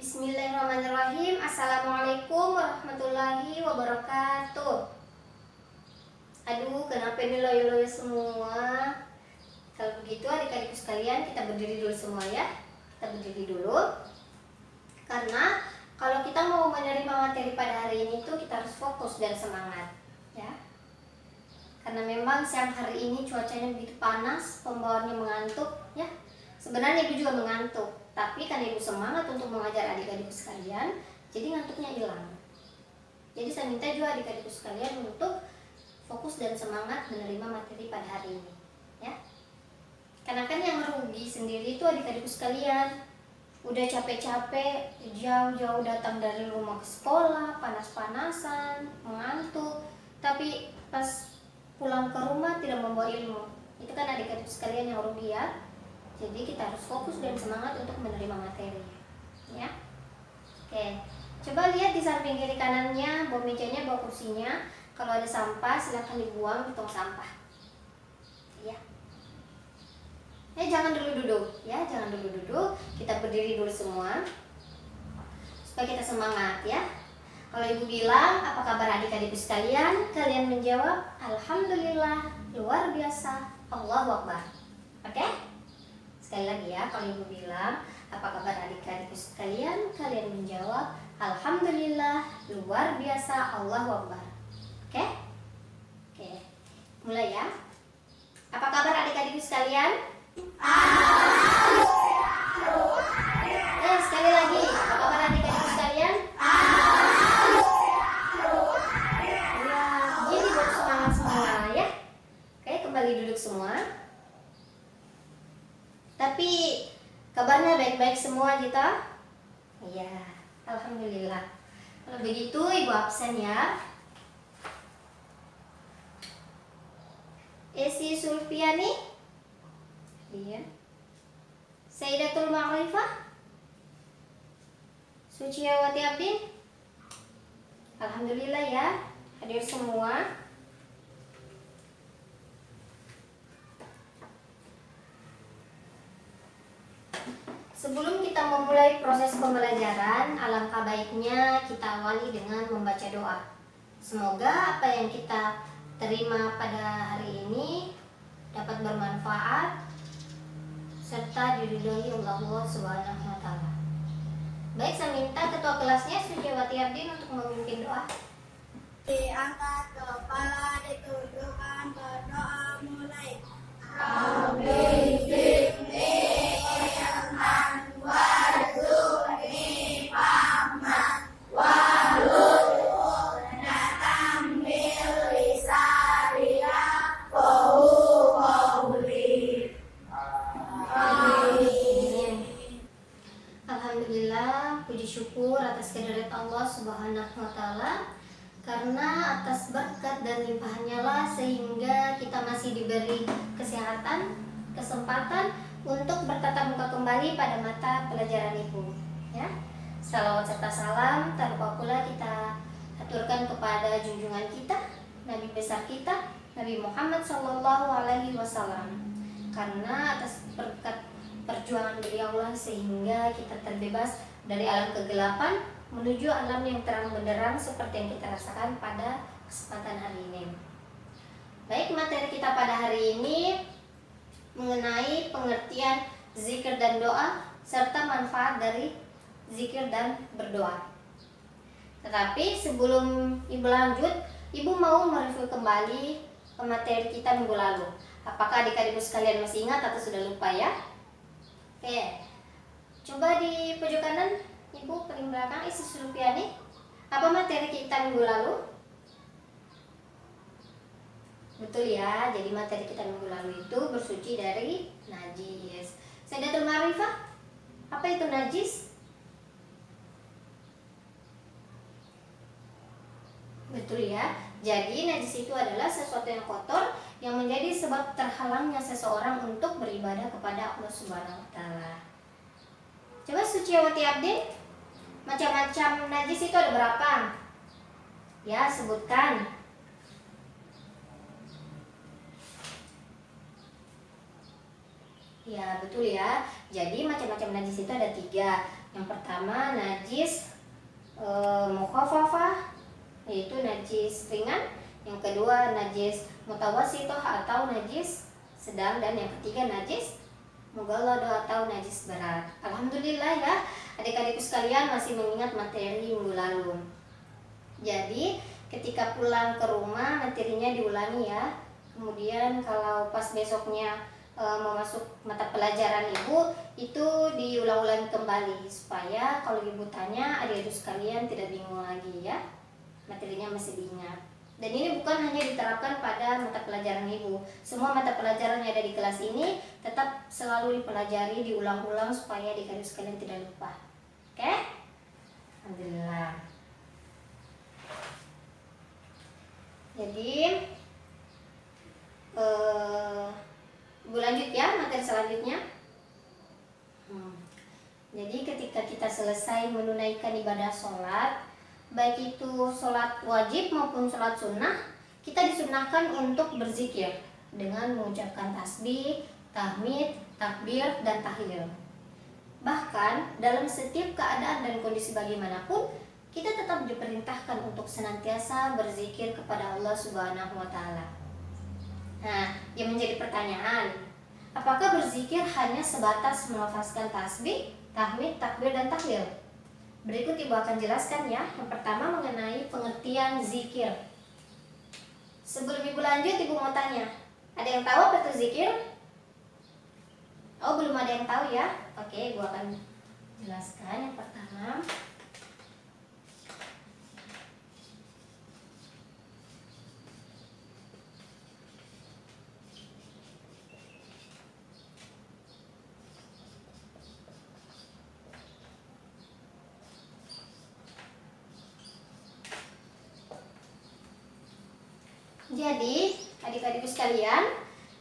Bismillahirrahmanirrahim. Assalamualaikum warahmatullahi wabarakatuh. Aduh, kenapa ini loyo-loyo semua? Kalau begitu adik-adikku sekalian, kita berdiri dulu semua ya. Kita berdiri dulu. Karena kalau kita mau menerima materi pada hari ini tuh kita harus fokus dan semangat, ya. Karena memang siang hari ini cuacanya begitu panas, pembawaannya mengantuk, ya. Sebenarnya ibu juga mengantuk, tapi karena ibu semangat untuk mengajar adik-adikku sekalian, jadi ngantuknya hilang. Jadi saya minta juga adik-adikku sekalian untuk fokus dan semangat menerima materi pada hari ini, ya. Karena kan yang merugi sendiri itu adik-adikku sekalian. Udah capek-capek, jauh-jauh datang dari rumah ke sekolah, panas-panasan, mengantuk, tapi pas pulang ke rumah tidak membawa ilmu. Itu kan adik-adik sekalian yang rugi ya. Jadi kita harus fokus dan semangat untuk menerima materi, ya. Oke, coba lihat di samping kiri kanannya, bawa mejanya, bawa kursinya. Kalau ada sampah silahkan dibuang di tong sampah, ya. Jangan dulu duduk, ya, jangan dulu duduk. Kita berdiri dulu semua supaya kita semangat, ya. Kalau ibu bilang, apa kabar adik-adikku sekalian? Kalian menjawab, alhamdulillah, luar biasa, Allahu Akbar. Oke? Sekali lagi ya, kalau ibu bilang, apa kabar adik-adikku sekalian? Kalian menjawab, alhamdulillah, luar biasa, Allahu Akbar. Oke? Oke. Mulai ya. Apa kabar adik-adikku sekalian? Sekali lagi, apa kabar adik-adikku sekalian? Ya, jadi baru semangat semua ya. Oke, kembali duduk semua. Tapi kabarnya baik-baik semua kita? Iya, alhamdulillah. Kalau begitu ibu absen ya. Esi Sulfiani? Iya. Sayyidatul Ma'rifah? Suciawati Abdin? Alhamdulillah ya, hadir semua. Sebelum kita memulai proses pembelajaran, alangkah baiknya kita awali dengan membaca doa. Semoga apa yang kita terima pada hari ini dapat bermanfaat serta diridhoi Allah Subhanahu wa taala. Baik, saya minta ketua kelasnya Suciawati Abdin untuk memimpin doa. Diangkat kepala, ditundukkan, berdoa mulai. Alhamdulillah, puji syukur atas kehadirat Allah Subhanahu wa taala. Karena atas berkat dan limpahannya lah sehingga kita masih diberi kesehatan, kesempatan untuk bertatap muka kembali pada mata pelajaran ibu, ya. Salawat serta salam tak lupa pula kita aturkan kepada junjungan kita, Nabi besar kita, Nabi Muhammad SAW. Karena atas berkat perjuangan beliau lah sehingga kita terbebas dari alam kegelapan menuju alam yang terang benderang seperti yang kita rasakan pada kesempatan hari ini. Baik, materi kita pada hari ini mengenai pengertian zikir dan doa serta manfaat dari zikir dan berdoa. Tetapi sebelum ibu lanjut, ibu mau mereview kembali materi kita minggu lalu. Apakah adik-adikku sekalian masih ingat atau sudah lupa ya? Oke, coba di pojok kanan ibu paling belakang Isi Sulfiani, apa materi kita minggu lalu? Betul ya, jadi materi kita minggu lalu itu bersuci dari najis. Sayyidatul Ma'rifah, apa itu najis? Betul ya, jadi najis itu adalah sesuatu yang kotor yang menjadi sebab terhalangnya seseorang untuk beribadah kepada Allah Subhanahu wa taala. Coba Suciawati Abdin, macam-macam najis itu ada berapa? Ya, sebutkan. Ya, betul ya. Jadi macam-macam najis itu ada 3. Yang pertama najis mukhafafah, yaitu najis ringan. Yang kedua najis mutawassithah atau najis sedang, dan yang ketiga najis mughalladah atau najis berat. Alhamdulillah ya, adik-adikku sekalian masih mengingat materi minggu lalu. Jadi ketika pulang ke rumah materinya diulangi ya. Kemudian kalau pas besoknya mau masuk mata pelajaran ibu, itu diulang-ulang kembali supaya kalau ibu tanya adik-adik sekalian tidak bingung lagi ya, materinya masih diingat. Dan ini bukan hanya diterapkan pada mata pelajaran ibu, semua mata pelajaran yang ada di kelas ini tetap selalu dipelajari, diulang-ulang supaya adik-adik sekalian tidak lupa. Oke? Alhamdulillah. Jadi ibu lanjut ya materi selanjutnya. Jadi ketika kita selesai menunaikan ibadah sholat, baik itu sholat wajib maupun sholat sunnah, kita disunahkan untuk berzikir dengan mengucapkan tasbih, tahmid, takbir, dan tahlil. Bahkan dalam setiap keadaan dan kondisi bagaimanapun, kita tetap diperintahkan untuk senantiasa berzikir kepada Allah Subhanahu wa Ta'ala. Nah, yang menjadi pertanyaan, apakah berzikir hanya sebatas melafazkan tasbih, tahmid, takbir, dan tahlil? Berikut ibu akan jelaskan ya. Yang pertama mengenai pengertian zikir. Sebelum ibu lanjut, ibu mau tanya, ada yang tahu apa itu zikir? Oh, belum ada yang tahu ya? Oke, ibu akan jelaskan. Yang pertama, jadi adik-adikku sekalian,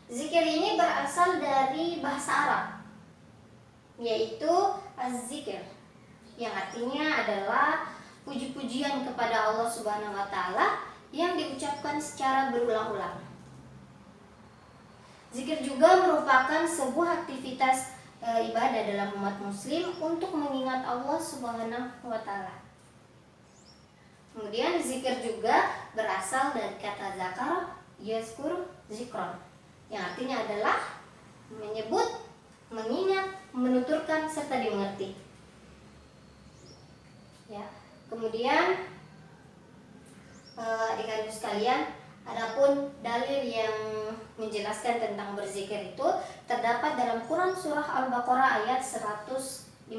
zikir ini berasal dari bahasa Arab, yaitu az-zikir, yang artinya adalah puji-pujian kepada Allah Subhanahu wa Ta'ala yang diucapkan secara berulang-ulang. Zikir juga merupakan sebuah aktivitas ibadah dalam umat muslim untuk mengingat Allah Subhanahu wa Ta'ala. Kemudian zikir juga berasal dari kata zakar, yazkur, zikron, yang artinya adalah menyebut, mengingat, menuturkan, serta dimengerti. Ya. Kemudian adik-adik sekalian, adapun dalil yang menjelaskan tentang berzikir itu terdapat dalam Quran surah Al-Baqarah ayat 152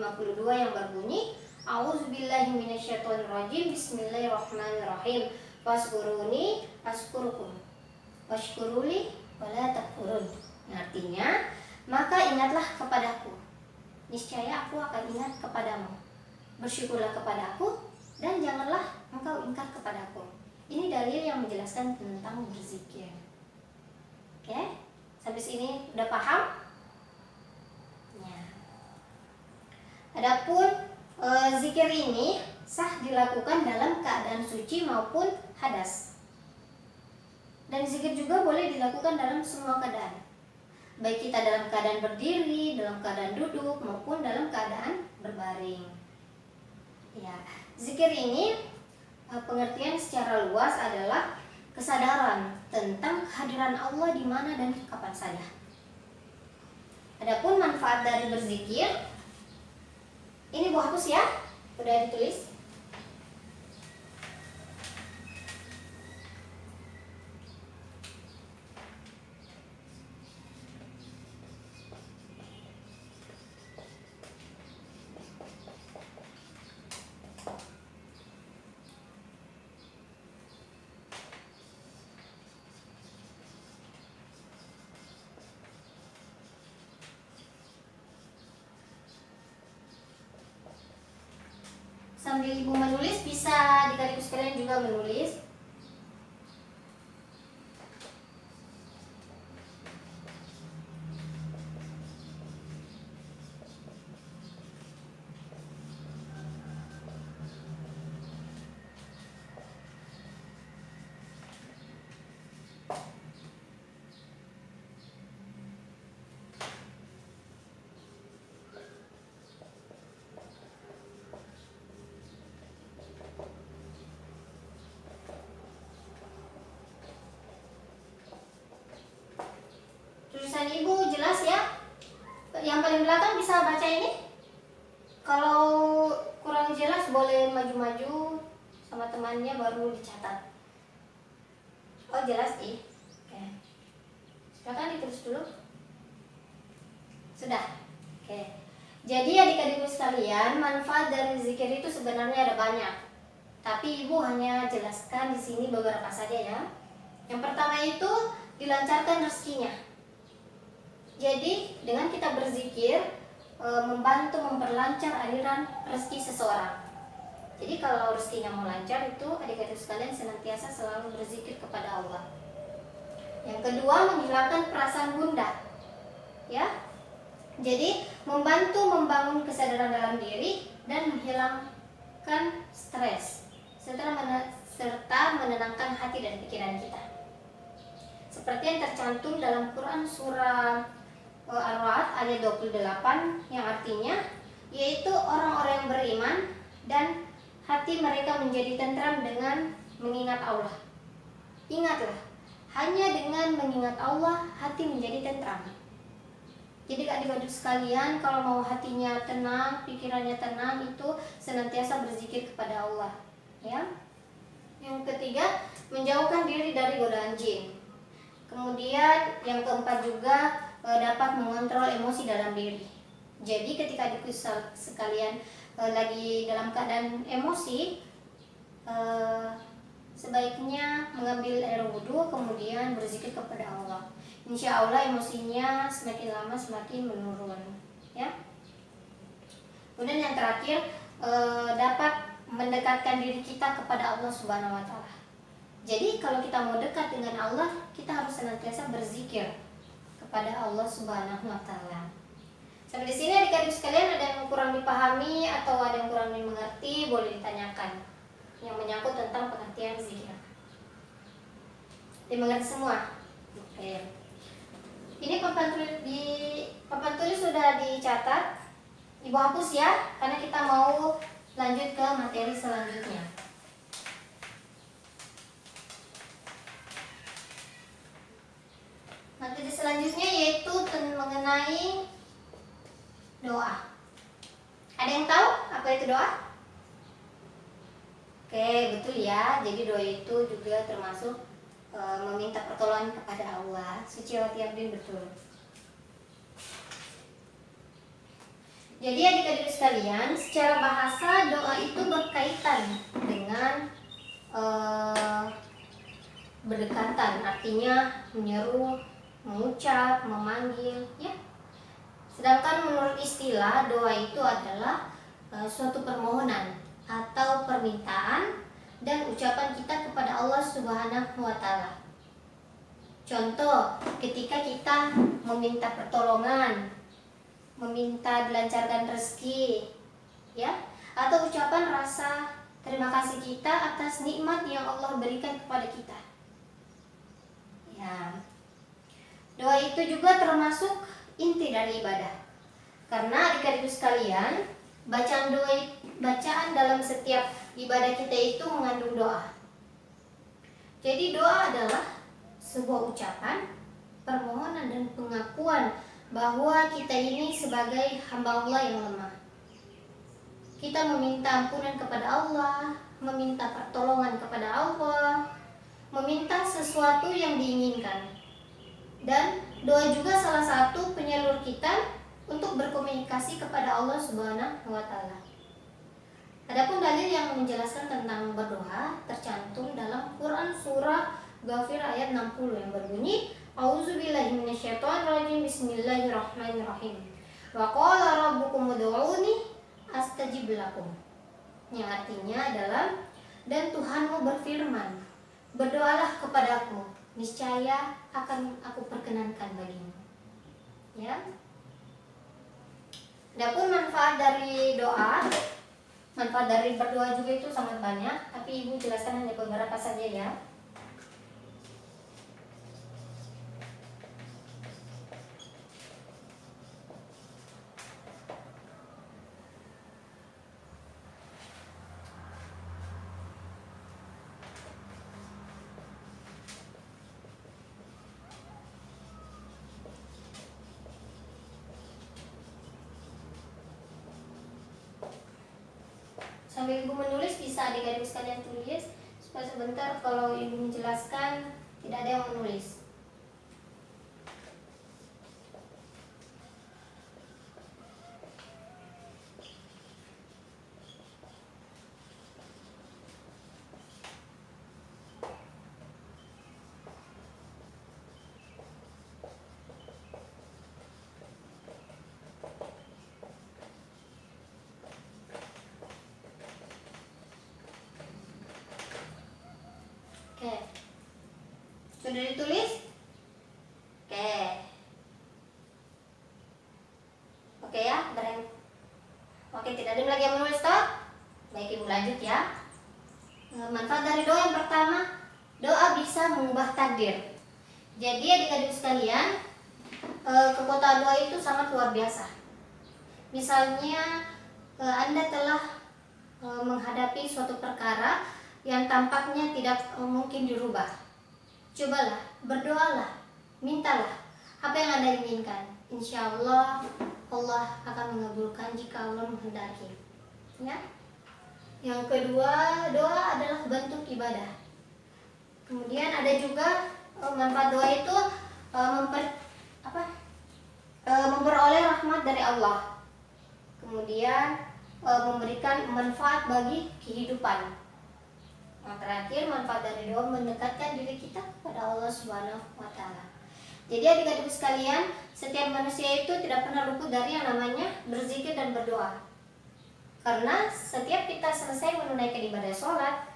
yang berbunyi, A'udzubillahi minasyaitonirrajim, Bismillahirrahmanirrahim, Fazkuruni azkurukum washkuruli wala takfurun. Artinya, maka ingatlah kepadaku, niscaya aku akan ingat kepadamu. Bersyukurlah kepadaku dan janganlah engkau ingkar kepadaku. Ini dalil yang menjelaskan tentang berzikir. Oke? Sampai sini udah paham? Ya. Adapun zikir ini sah dilakukan dalam keadaan suci maupun hadas. Dan zikir juga boleh dilakukan dalam semua keadaan. Baik kita dalam keadaan berdiri, dalam keadaan duduk, maupun dalam keadaan berbaring. Ya, zikir ini pengertian secara luas adalah kesadaran tentang kehadiran Allah di mana dan kapan saja. Adapun manfaat dari berzikir, ini Bu hapus ya, udah ditulis. Sambil ibu menulis, bisa adik-adikku sekalian juga menulis. tulisan ibu jelas ya? Yang paling belakang bisa baca ini? Kalau kurang jelas boleh maju-maju sama temannya baru dicatat. Oh jelas sih. Oke. Silakan ditulis dulu. Sudah. Oke. Jadi adik-adikku sekalian, manfaat dari zikir itu sebenarnya ada banyak. Tapi ibu hanya jelaskan di sini beberapa saja ya. Yang pertama itu dilancarkan rezekinya. Jadi dengan kita berzikir membantu memperlancar aliran rezeki seseorang. Jadi kalau rezekinya mau lancar itu adik-adik sekalian senantiasa selalu berzikir kepada Allah. Yang kedua menghilangkan perasaan gundah. Ya. Jadi membantu membangun kesadaran dalam diri dan menghilangkan stres serta menenangkan hati dan pikiran kita. Seperti yang tercantum dalam Quran surah Ar-Ra'd ayat 28 yang artinya yaitu orang-orang yang beriman dan hati mereka menjadi tentram dengan mengingat Allah. Ingatlah, hanya dengan mengingat Allah hati menjadi tentram. Jadi adik-adik sekalian, kalau mau hatinya tenang, pikirannya tenang, itu senantiasa berzikir kepada Allah, ya. Yang ketiga, menjauhkan diri dari godaan jin. Kemudian yang keempat juga dapat mengontrol emosi dalam diri. Jadi ketika adikku sekalian lagi dalam keadaan emosi, sebaiknya mengambil air wudhu kemudian berzikir kepada Allah. Insya Allah emosinya semakin lama semakin menurun, ya. Kemudian yang terakhir dapat mendekatkan diri kita kepada Allah Subhanahu Wa Taala. Jadi kalau kita mau dekat dengan Allah, kita harus senantiasa berzikir kepada Allah Subhanahu Wa Taala. Sampai di sini adik-adik sekalian ada yang kurang dipahami atau ada yang kurang dimengerti, boleh ditanyakan. Yang menyangkut tentang pengertian zikir. Dimengerti semua? Oke. Ini papan tulis sudah dicatat. Ibu hapus ya, karena kita mau lanjut ke materi selanjutnya. Materi selanjutnya yaitu mengenai doa. Ada yang tahu apa itu doa? Oke, betul ya. Jadi doa itu juga termasuk meminta pertolongan kepada Allah. Suciwati Abdin, betul. Jadi adik-adik sekalian, secara bahasa doa itu berkaitan dengan berdekatan, artinya menyeru, mengucap, memanggil, ya. Sedangkan menurut istilah doa itu adalah suatu permohonan atau permintaan dan ucapan kita kepada Allah Subhanahu Wa Taala. Contoh, ketika kita meminta pertolongan, meminta dilancarkan rezeki, ya, atau ucapan rasa terima kasih kita atas nikmat yang Allah berikan kepada kita. Ya. Doa itu juga termasuk inti dari ibadah. Karena adik-adik sekalian, bacaan dalam setiap ibadah kita itu mengandung doa. Jadi doa adalah sebuah ucapan, permohonan dan pengakuan bahwa kita ini sebagai hamba Allah yang lemah. Kita meminta ampunan kepada Allah, meminta pertolongan kepada Allah, meminta sesuatu yang diinginkan. Dan doa juga salah satu penyalur kita untuk berkomunikasi kepada Allah Subhanahu Wa Taala. Adapun dalil yang menjelaskan tentang berdoa tercantum dalam Quran surah Ghafir ayat 60 yang berbunyi, A'udzubillahi minasyaitonirrajim, bismillahirrahmanirrahim. Wa qala rabbukum ud'uni astajib lakum. Yang artinya adalah, dan Tuhanmu berfirman, berdoalah kepadaku, niscaya akan aku perkenankan bagimu. Ya. Adapun manfaat dari doa, manfaat dari berdoa juga itu sangat banyak, tapi ibu jelaskan hanya beberapa saja ya. Sambil ibu menulis bisa adik-adik sekalian tulis supaya sebentar kalau ibu menjelaskan tidak ada yang menulis. Oke, sudah ditulis? Oke, oke ya, Oke, tidak ada lagi yang menulis toh? Baik, ibu lanjut ya. Manfaat dari doa yang pertama, doa bisa mengubah takdir. Jadi adik-adik sekalian, kekuatan doa itu sangat luar biasa. Misalnya Anda telah menghadapi suatu perkara yang tampaknya tidak mungkin dirubah. Cobalah, berdoalah, mintalah apa yang Anda inginkan. Insya Allah, Allah akan mengabulkan jika Allah menghendaki. Ya. Yang kedua, doa adalah bentuk ibadah. Kemudian ada juga manfaat doa itu memperoleh rahmat dari Allah. Kemudian memberikan manfaat bagi kehidupan. Yang terakhir, manfaat dari doa mendekatkan diri kita kepada Allah Subhanahu wa Ta'ala. Jadi adik-adik sekalian, setiap manusia itu tidak pernah luput dari yang namanya berzikir dan berdoa. Karena setiap kita selesai menunaikan ibadah sholat,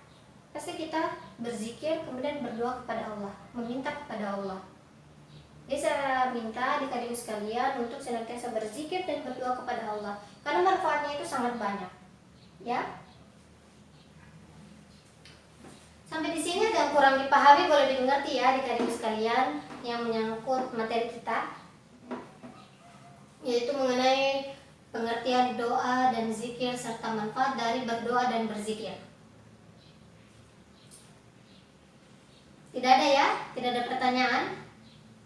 pasti kita berzikir kemudian berdoa kepada Allah, meminta kepada Allah. Jadi saya minta adik-adik sekalian untuk senantiasa berzikir dan berdoa kepada Allah, karena manfaatnya itu sangat banyak. Ya. Sampai di sini ada yang kurang dipahami, boleh dimengerti ya adik-adik sekalian yang menyangkut materi kita, yaitu mengenai pengertian doa dan zikir serta manfaat dari berdoa dan berzikir. Tidak ada ya? Tidak ada pertanyaan?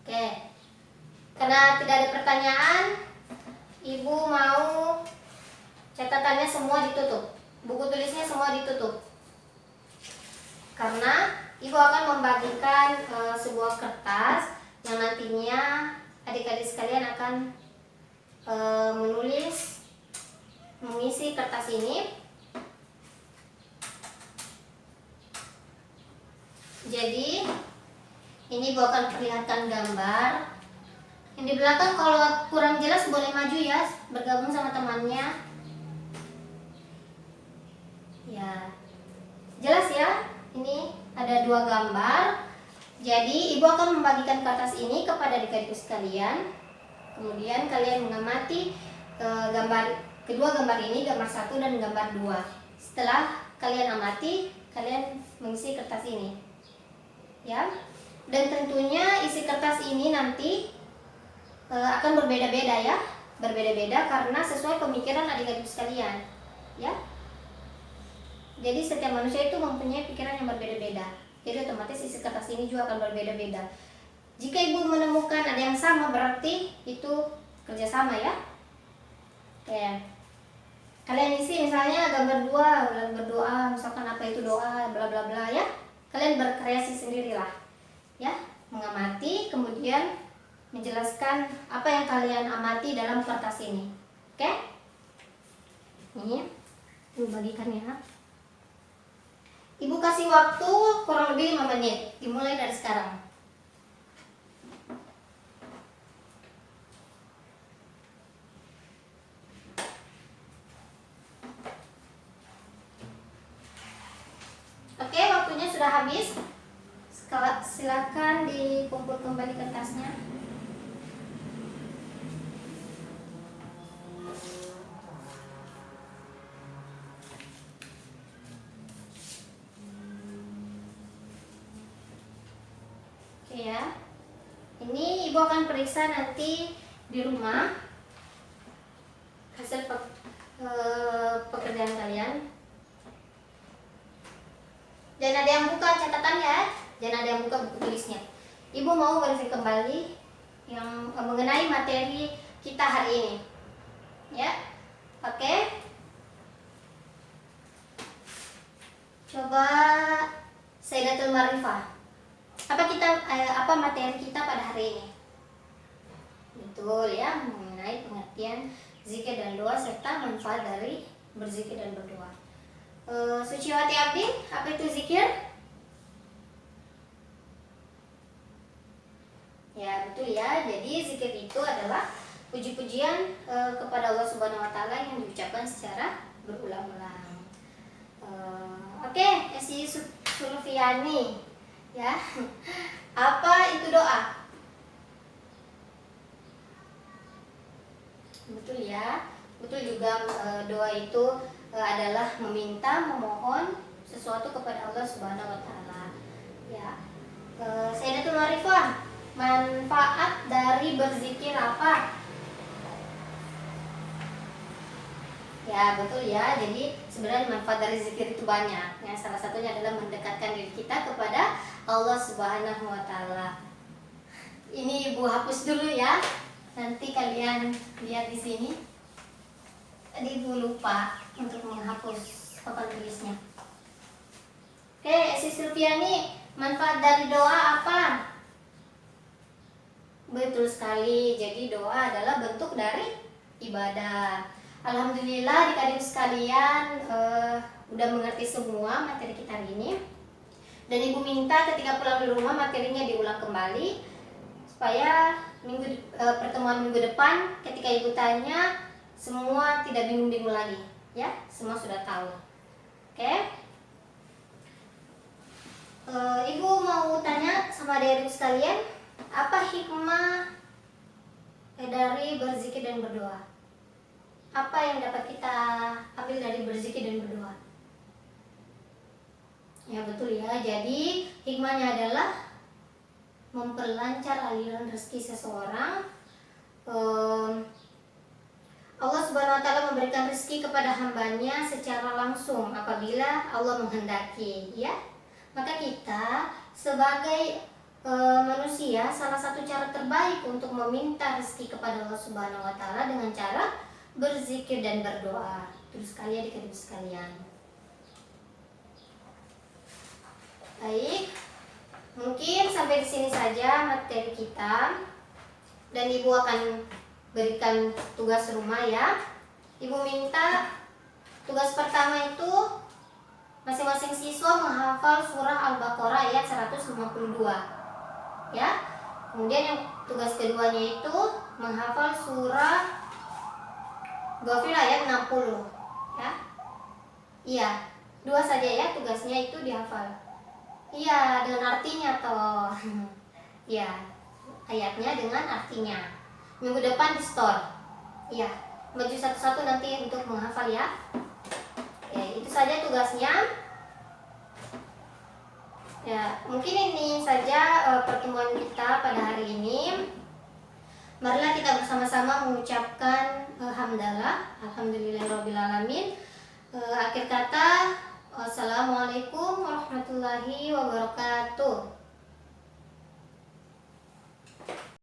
Oke. Karena tidak ada pertanyaan, ibu mau catatannya semua ditutup, buku tulisnya semua ditutup. Karena ibu akan membagikan sebuah kertas yang nantinya adik-adik sekalian akan menulis, mengisi kertas ini. Jadi ini ibu akan perlihatkan gambar. Yang di belakang kalau kurang jelas boleh maju ya, bergabung sama temannya. Ya, jelas ya. Ini ada dua gambar. Jadi ibu akan membagikan kertas ini kepada adik-adik sekalian. Kemudian kalian mengamati kedua gambar ini, gambar 1 dan gambar 2. Setelah kalian amati, kalian mengisi kertas ini. Ya. Dan tentunya isi kertas ini nanti akan berbeda-beda ya. Berbeda-beda karena sesuai pemikiran adik-adik sekalian. Ya. Jadi setiap manusia itu mempunyai pikiran yang berbeda-beda. Jadi otomatis isi kertas ini juga akan berbeda-beda. Jika ibu menemukan ada yang sama, berarti itu kerjasama ya. Oke. Kalian isi misalnya gambar 2, berdoa, misalkan apa itu doa, bla bla bla ya. Kalian berkreasi sendirilah. Ya, mengamati kemudian menjelaskan apa yang kalian amati dalam kertas ini. Oke? Ini ibu bagikan ya. Ibu kasih waktu kurang lebih 5 menit. Dimulai dari sekarang. Oke, waktunya sudah habis. Silakan dikumpul kembali kertasnya. Oke ya. Ini ibu akan periksa nanti di rumah hasil pekerjaan kalian. Jangan ada yang buka catatan ya, jangan ada yang buka buku tulisnya. Ibu mau mereview kembali yang mengenai materi kita hari ini. Ya, oke. Coba Sayyidatul Ma'rifah. Apa materi kita pada hari ini? Betul ya, mengenai pengertian zikir dan doa serta manfaat dari berzikir dan berdoa. Suciwati Abdi, apa itu zikir? Ya betul ya. Jadi zikir itu adalah puji-pujian kepada Allah Subhanahu Wa Taala yang diucapkan secara berulang-ulang. Oke, Esi Sulfiani, ya. Apa itu doa? Betul ya. Betul juga, doa itu adalah memohon sesuatu kepada Allah Subhanahu Wa Taala. Ya. Sayyidatul Ma'rifah, manfaat dari berzikir apa? Ya betul ya. Jadi sebenarnya manfaat dari zikir itu banyak. Yang salah satunya adalah mendekatkan diri kita kepada Allah Subhanahu Wa Taala. Ini Ibu hapus dulu ya. Nanti kalian lihat di sini. Tadi Ibu lupa untuk menghapus papan tulisnya. Oke, Esi Silviani, manfaat dari doa apa? Betul sekali. Jadi doa adalah bentuk dari ibadah. Alhamdulillah adik-adik sekalian udah mengerti semua materi kita hari ini. Dan Ibu minta ketika pulang di rumah materinya diulang kembali supaya pertemuan minggu depan ketika Ibu tanya semua tidak bingung-bingung lagi, ya, semua sudah tahu. Oke? Ibu mau tanya sama adik-adik sekalian, apa hikmah dari berzikir dan berdoa? Apa yang dapat kita ambil dari berzikir dan berdoa? Ya betul ya. Jadi hikmahnya adalah memperlancar aliran rezeki seseorang. Allah Subhanahu Wa Taala memberikan rezeki kepada hambanya secara langsung apabila Allah menghendaki, ya. Maka kita sebagai manusia, salah satu cara terbaik untuk meminta rezeki kepada Allah Subhanahu Wa Taala dengan cara berzikir dan berdoa. Terus sekali adik-adik sekalian. Baik, mungkin sampai di sini saja materi kita. Dan Ibu akan berikan tugas rumah ya. Ibu minta tugas pertama itu masing-masing siswa menghafal surah Al-Baqarah ayat 152. Ya. Kemudian yang tugas keduanya itu menghafal surah Ghafir ayat 60, ya. Iya, 2 saja ya tugasnya itu dihafal. Iya, dengan artinya toh. Iya, ayatnya dengan artinya. Minggu depan di store. Iya, maju satu-satu nanti untuk menghafal ya. Oke, itu saja tugasnya. Ya, mungkin ini saja pertemuan kita pada hari ini. Marilah kita bersama-sama mengucapkan hamdalah, alhamdulillahirobbilalamin. Akhir kata, wassalamualaikum warahmatullahi wabarakatuh.